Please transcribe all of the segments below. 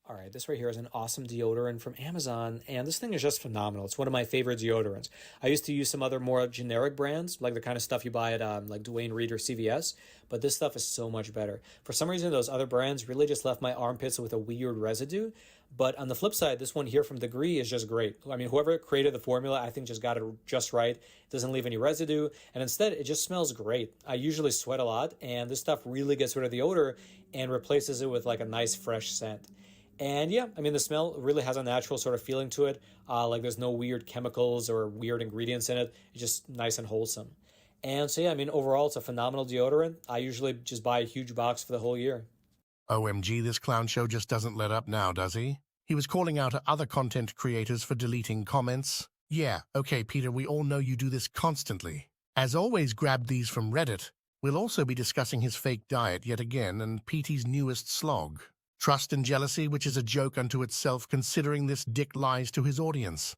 All right, this right here is an awesome deodorant from Amazon, and this thing is just phenomenal. It's one of my favorite deodorants. I used to use some other more generic brands, like the kind of stuff you buy at like Dwayne Reed or CVS, but this stuff is so much better. For some reason, those other brands really just left my armpits with a weird residue. But on the flip side, this one here from Degree is just great. I mean, whoever created the formula, I think just got it just right. It doesn't leave any residue, and instead, it just smells great. I usually sweat a lot, and this stuff really gets rid of the odor and replaces it with like a nice fresh scent. And yeah, I mean, the smell really has a natural sort of feeling to it. Like there's no weird chemicals or weird ingredients in it. It's just nice and wholesome. And so yeah, I mean, overall, it's a phenomenal deodorant. I usually just buy a huge box for the whole year. OMG, this clown show just doesn't let up now, does he? He was calling out at other content creators for deleting comments. Yeah, okay, Peter, we all know you do this constantly. As always, grab these from Reddit. We'll also be discussing his fake diet yet again and Petey's newest slog. Trust and jealousy, which is a joke unto itself considering this dick lies to his audience.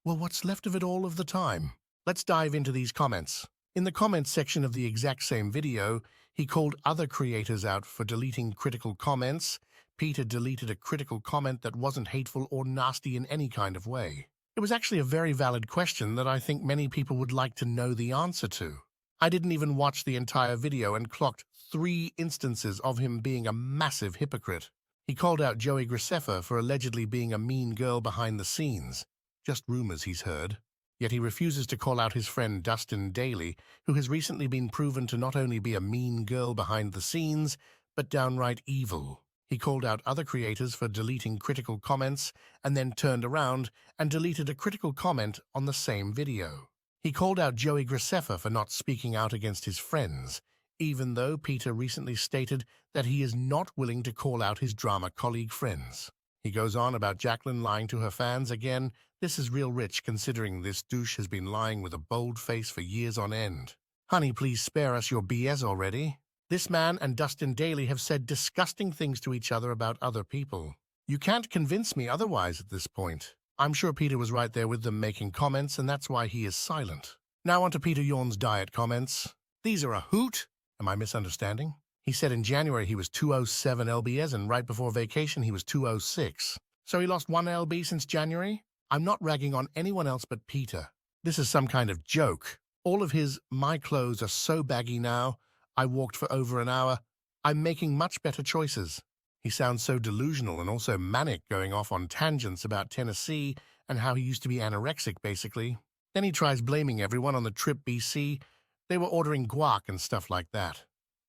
Well, what's left of it all of the time? Let's dive into these comments. In the comments section of the exact same video, he called other creators out for deleting critical comments. Peter deleted a critical comment that wasn't hateful or nasty in any kind of way. It was actually a very valid question that I think many people would like to know the answer to. I didn't even watch the entire video and clocked 3 instances of him being a massive hypocrite. He called out Joey Graceffa for allegedly being a mean girl behind the scenes. Just rumors he's heard. Yet he refuses to call out his friend Dustin Daly, who has recently been proven to not only be a mean girl behind the scenes, but downright evil. He called out other creators for deleting critical comments and then turned around and deleted a critical comment on the same video. He called out Joey Graceffa for not speaking out against his friends, even though Peter recently stated that he is not willing to call out his drama colleague friends. He goes on about Jacqueline lying to her fans again. This is real rich considering this douche has been lying with a bold face for years on end. Honey, please spare us your BS already. This man and Dustin Daly have said disgusting things to each other about other people. You can't convince me otherwise at this point. I'm sure Peter was right there with them making comments, and that's why he is silent. Now on to Peter Yorn's diet comments. These are a hoot. Am I misunderstanding? He said in January he was 207 lbs, and right before vacation he was 206. So he lost 1 lb since January? I'm not ragging on anyone else but Peter. This is some kind of joke. All of his, my clothes are so baggy now, I walked for over an hour, I'm making much better choices. He sounds so delusional and also manic, going off on tangents about Tennessee and how he used to be anorexic, basically. Then he tries blaming everyone on the trip BC. They were ordering guac and stuff like that.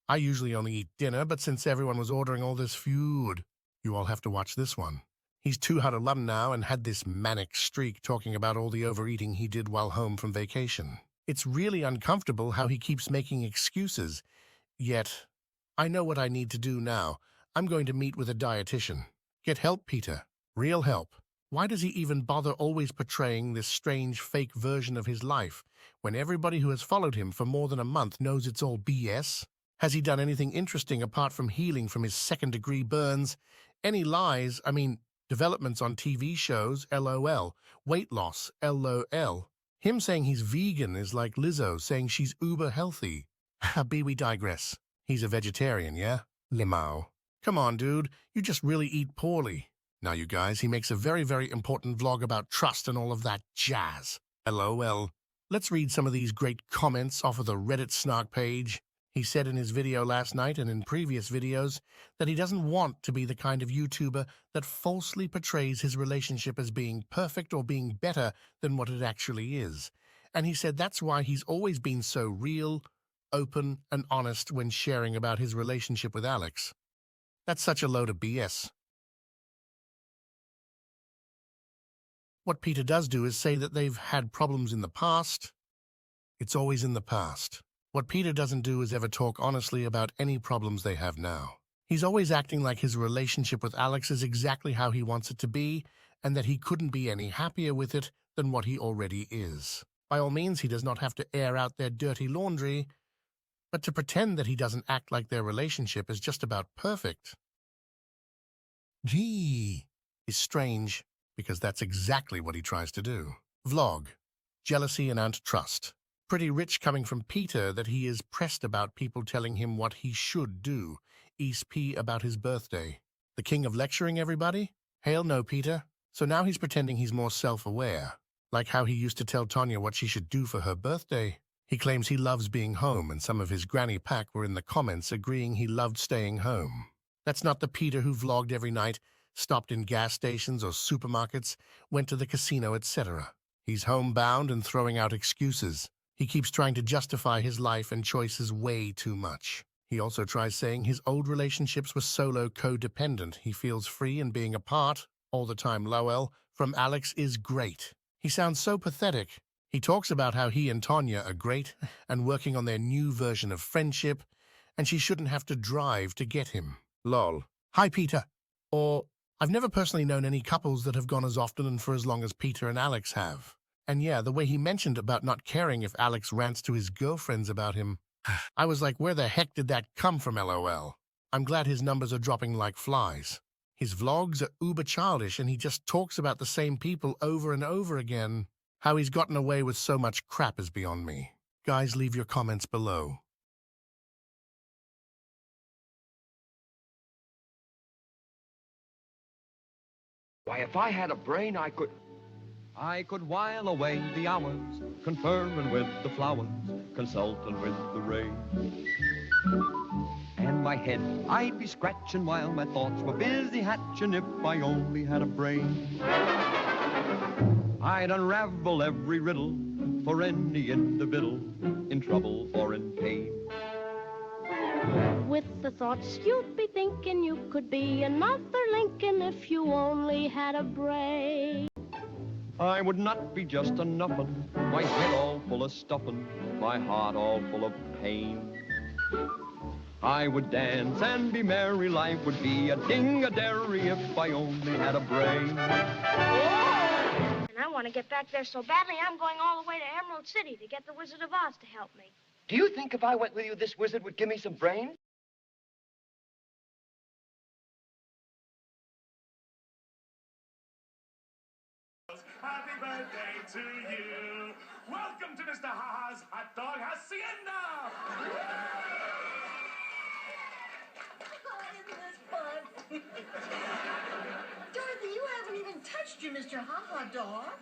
I usually only eat dinner, but since everyone was ordering all this food, you all have to watch this one. He's too hot alum now and had this manic streak talking about all the overeating he did while home from vacation. It's really uncomfortable how he keeps making excuses. Yet, I know what I need to do now. I'm going to meet with a dietitian. Get help, Peter. Real help. Why does he even bother always portraying this strange fake version of his life when everybody who has followed him for more than a month knows it's all BS? Has he done anything interesting apart from healing from his second-degree burns? Any lies? I mean, developments on TV shows? LOL. Weight loss? LOL. Him saying he's vegan is like Lizzo saying she's uber healthy. Be we digress. He's a vegetarian, yeah? Limao. Come on, dude. You just really eat poorly. Now, you guys, he makes a very, very important vlog about trust and all of that jazz. LOL. Let's read some of these great comments off of the Reddit snark page. He said in his video last night and in previous videos that he doesn't want to be the kind of YouTuber that falsely portrays his relationship as being perfect or being better than what it actually is. And he said that's why he's always been so real, open, and honest when sharing about his relationship with Alex. That's such a load of BS. What Peter does do is say that they've had problems in the past. It's always in the past. What Peter doesn't do is ever talk honestly about any problems they have now. He's always acting like his relationship with Alex is exactly how he wants it to be, and that he couldn't be any happier with it than what he already is. By all means, he does not have to air out their dirty laundry, but to pretend that he doesn't act like their relationship is just about perfect. Gee, is strange, because that's exactly what he tries to do. Vlog. Jealousy and antitrust. Pretty rich coming from Peter that he is pressed about people telling him what he should do. East P about his birthday. The king of lecturing everybody? Hail no, Peter. So now he's pretending he's more self-aware. Like how he used to tell Tonya what she should do for her birthday. He claims he loves being home, and some of his granny pack were in the comments agreeing he loved staying home. That's not the Peter who vlogged every night, stopped in gas stations or supermarkets, went to the casino, etc. He's homebound and throwing out excuses. He keeps trying to justify his life and choices way too much. He also tries saying his old relationships were solo codependent. He feels free and being apart, all the time Lowell, from Alex is great. He sounds so pathetic. He talks about how he and Tonya are great and working on their new version of friendship, and she shouldn't have to drive to get him. Lol. Hi, Peter. Or, I've never personally known any couples that have gone as often and for as long as Peter and Alex have. And yeah, the way he mentioned about not caring if Alex rants to his girlfriends about him, I was like, where the heck did that come from, LOL? I'm glad his numbers are dropping like flies. His vlogs are uber childish and he just talks about the same people over and over again. How he's gotten away with so much crap is beyond me. Guys, leave your comments below. Why, if I had a brain, I could while away the hours, conferring with the flowers, consulting with the rain. And my head I'd be scratching while my thoughts were busy hatching if I only had a brain. I'd unravel every riddle for any individual in trouble or in pain. With the thoughts you'd be thinking you could be another Lincoln if you only had a brain. I would not be just a nuffin', my head all full of stuffin', my heart all full of pain. I would dance and be merry, life would be a ding-a-dairy if I only had a brain. And I want to get back there so badly, I'm going all the way to Emerald City to get the Wizard of Oz to help me. Do you think if I went with you, this wizard would give me some brains? Happy birthday to you. Welcome to Mr. Ha-Ha's Hot Dog Hacienda. Isn't this fun? Dorothy, you haven't even touched your Mr. Ha-Ha dog.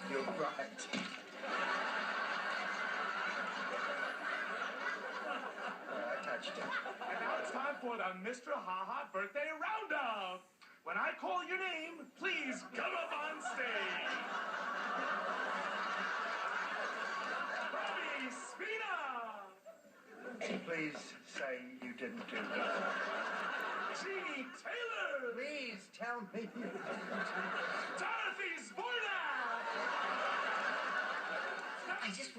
You're right. I touched it. And now it's time for the Mr. Ha-Ha birthday roundup. When I call your name, please come up on stage. Bobby Spina. Please say you didn't do that. Jeannie Taylor. Please tell me you didn't. Dorothy Zborna. I just...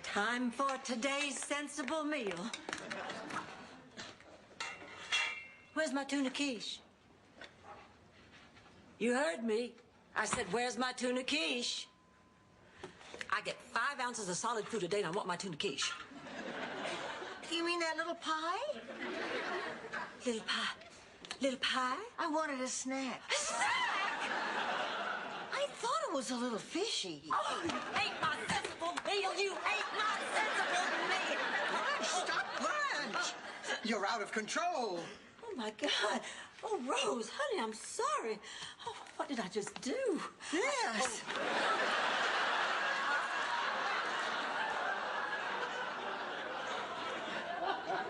Time for today's sensible meal. Where's my tuna quiche? You heard me. I said, where's my tuna quiche? I get 5 ounces of solid food a day and I want my tuna quiche. You mean that little pie? Little pie. Little pie? I wanted a snack. A snack? I thought it was a little fishy. Oh, you ate my sensible meal. You ate my sensible meal. Punch! Stop Punch! You're out of control. Oh, my God. Oh, Rose, honey, I'm sorry. Oh, what did I just do? Yes.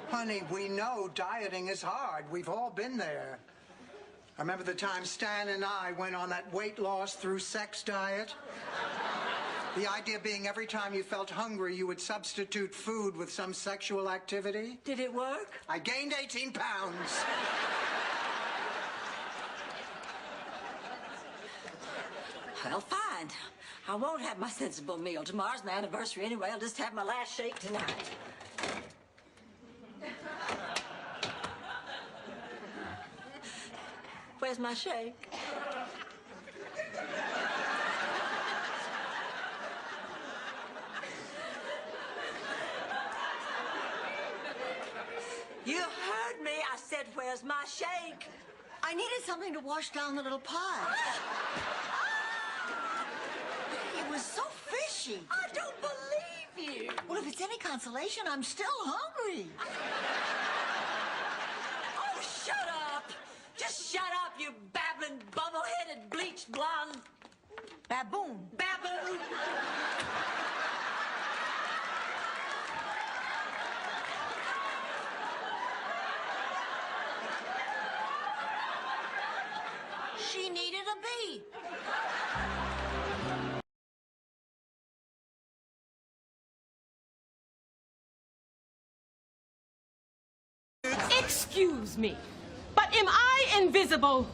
Honey, we know dieting is hard. We've all been there. I remember the time Stan and I went on that weight loss through sex diet. The idea being every time you felt hungry, you would substitute food with some sexual activity? Did it work? I gained 18 pounds. Well, fine. I won't have my sensible meal. Tomorrow's my anniversary anyway. I'll just have my last shake tonight. Where's my shake? You heard me. I said, where's my shake? I needed something to wash down the little pie. It was so fishy. I don't believe you. Well, if it's any consolation, I'm still hungry. Oh, shut up. Just shut up, you babbling, bubble-headed, bleached blonde. Baboon. Baboon. She needed a bee. Excuse me, but am I invisible?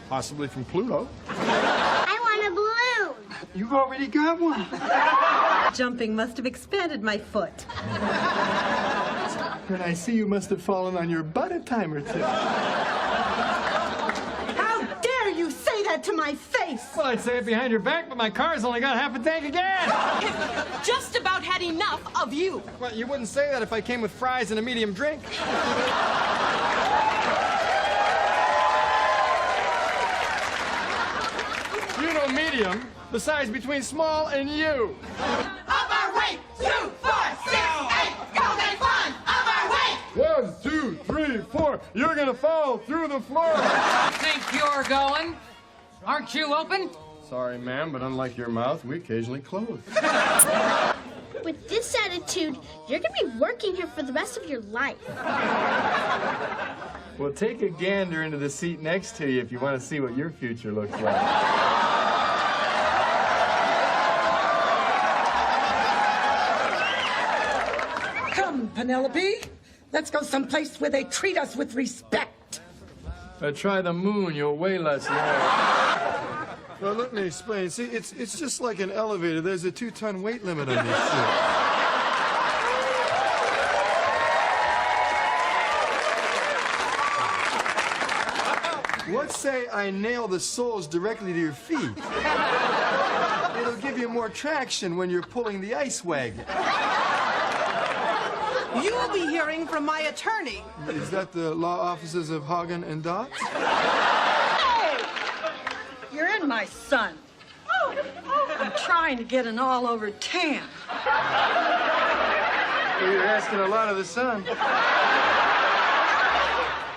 Possibly from Pluto. I want a balloon. You've already got one. Jumping must have expanded my foot. And I see you must have fallen on your butt a time or two. How dare you say that to my face? Well, I'd say it behind your back, but my car's only got half a tank again. Just about had enough of you. Well, you wouldn't say that if I came with fries and a medium drink. You know medium, the size between small and you. Up our way! 2, 4, 6, 8, go they fun! Up our way! 1, 2, 3, 4. You're gonna fall through the floor. Think you're going? Aren't you open? Sorry, ma'am, but unlike your mouth, we occasionally close. With this attitude, you're gonna be working here for the rest of your life. Well, take a gander into the seat next to you if you want to see what your future looks like. Come, Penelope. Let's go someplace where they treat us with respect. Try the moon, you'll weigh less now. Well, let me explain. See, it's just like an elevator. There's a 2-ton weight limit on this shit. What say I nail the soles directly to your feet? It'll give you more traction when you're pulling the ice wagon. You'll be hearing from my attorney. Is that the law offices of Hagen and Dotz? You're in my son. I'm trying to get an all-over tan. Well, you're asking a lot of the sun.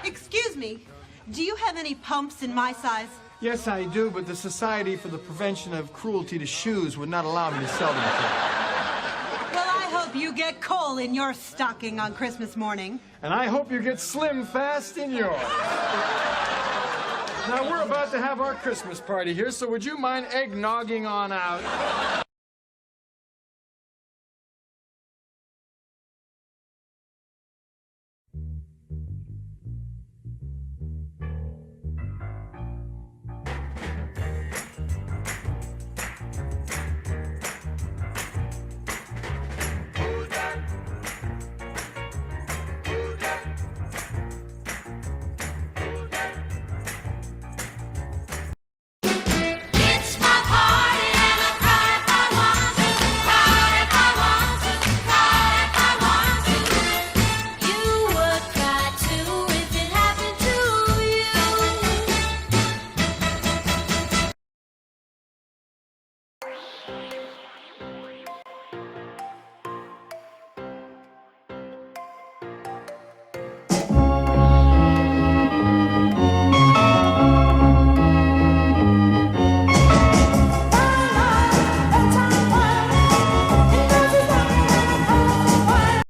Excuse me, do you have any pumps in my size? Yes, I do, but the Society for the Prevention of Cruelty to Shoes would not allow me to sell them to you. Well, I hope you get coal in your stocking on Christmas morning. And I hope you get slim fast in yours. Now, we're about to have our Christmas party here, so would you mind eggnogging on out?